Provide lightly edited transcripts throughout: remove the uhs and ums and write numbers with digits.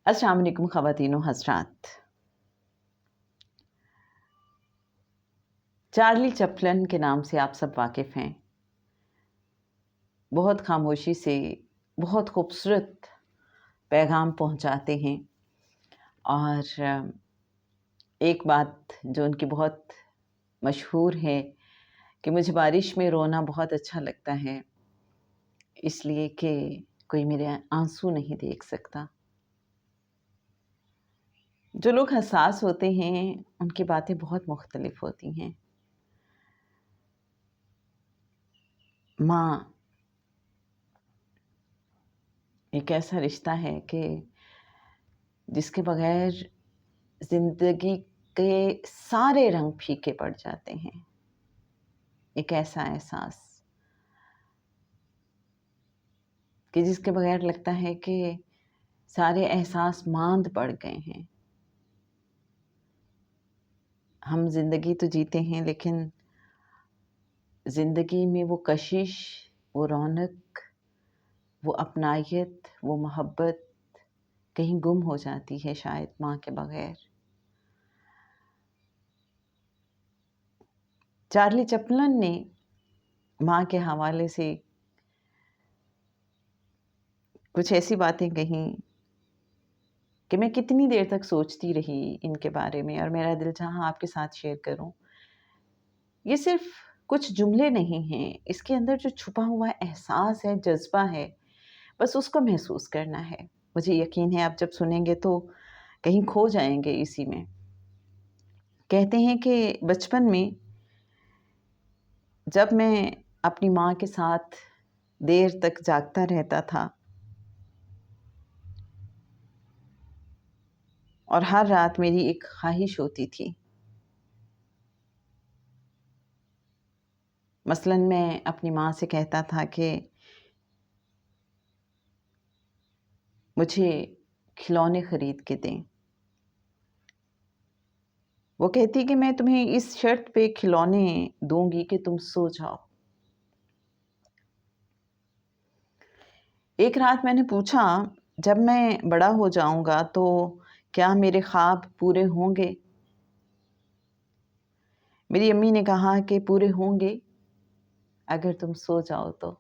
अस्सलाम वालेकुम ख़वातीन व हज़रात। चार्ली चैपलिन के नाम से आप सब वाकिफ़ हैं। बहुत खामोशी से बहुत खूबसूरत पैगाम पहुंचाते हैं और एक बात जो उनकी बहुत मशहूर है कि मुझे बारिश में रोना बहुत अच्छा लगता है, इसलिए कि कोई मेरे आंसू नहीं देख सकता। जो लोग हसास होते हैं उनकी बातें बहुत मुख्तलिफ होती हैं। माँ एक ऐसा रिश्ता है कि जिसके बगैर ज़िंदगी के सारे रंग फीके पड़ जाते हैं। एक ऐसा एहसास कि जिसके बगैर लगता है कि सारे एहसास मांद पड़ गए हैं। हम ज़िंदगी तो जीते हैं, लेकिन ज़िंदगी में वो कशिश, वो रौनक, वो अपनायत, वो मोहब्बत कहीं गुम हो जाती है शायद माँ के बगैर। चार्ली चैपलिन ने माँ के हवाले से कुछ ऐसी बातें कहीं कि मैं कितनी देर तक सोचती रही इनके बारे में, और मेरा दिल चाहा आपके साथ शेयर करूं। ये सिर्फ कुछ जुमले नहीं हैं, इसके अंदर जो छुपा हुआ एहसास है, जज्बा है, बस उसको महसूस करना है। मुझे यकीन है आप जब सुनेंगे तो कहीं खो जाएंगे इसी में। कहते हैं कि बचपन में जब मैं अपनी माँ के साथ देर तक जागता रहता था और हर रात मेरी एक ख्वाहिश होती थी। मसलन मैं अपनी माँ से कहता था कि मुझे खिलौने ख़रीद के दें। वो कहती कि मैं तुम्हें इस शर्त पे खिलौने दूंगी कि तुम सो जाओ। एक रात मैंने पूछा, जब मैं बड़ा हो जाऊंगा तो क्या मेरे ख्वाब पूरे होंगे? मेरी अम्मी ने कहा कि पूरे होंगे अगर तुम सो जाओ तो।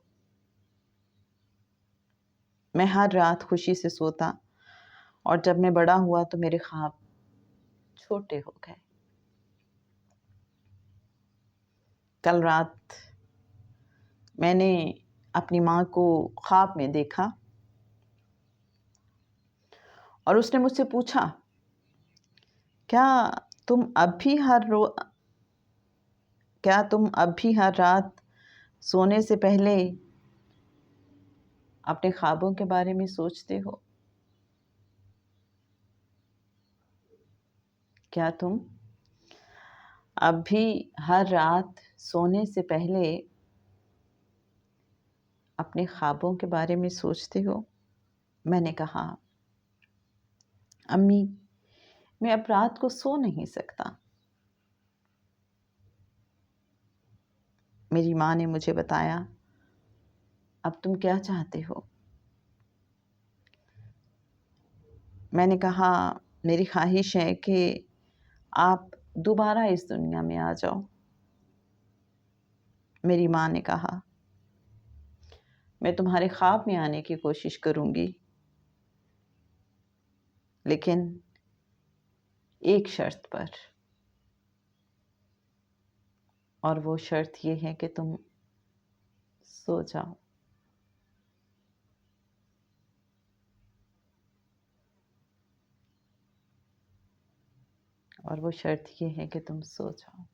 मैं हर रात खुशी से सोता, और जब मैं बड़ा हुआ तो मेरे ख्वाब छोटे हो गए। कल रात मैंने अपनी माँ को ख्वाब में देखा और उसने मुझसे पूछा, क्या तुम अब भी हर रात सोने से पहले अपने ख्वाबों के बारे में सोचते हो? क्या तुम अब भी हर रात सोने से पहले अपने ख्वाबों के बारे में सोचते हो? मैंने कहा, अम्मी, मैं अब रात को सो नहीं सकता। मेरी माँ ने मुझे बताया, अब तुम क्या चाहते हो? मैंने कहा, मेरी ख्वाहिश है कि आप दोबारा इस दुनिया में आ जाओ। मेरी माँ ने कहा, मैं तुम्हारे ख्वाब में आने की कोशिश करूँगी, लेकिन एक शर्त पर, और वो शर्त ये है कि तुम सो जाओ। और वो शर्त ये है कि तुम सो जाओ।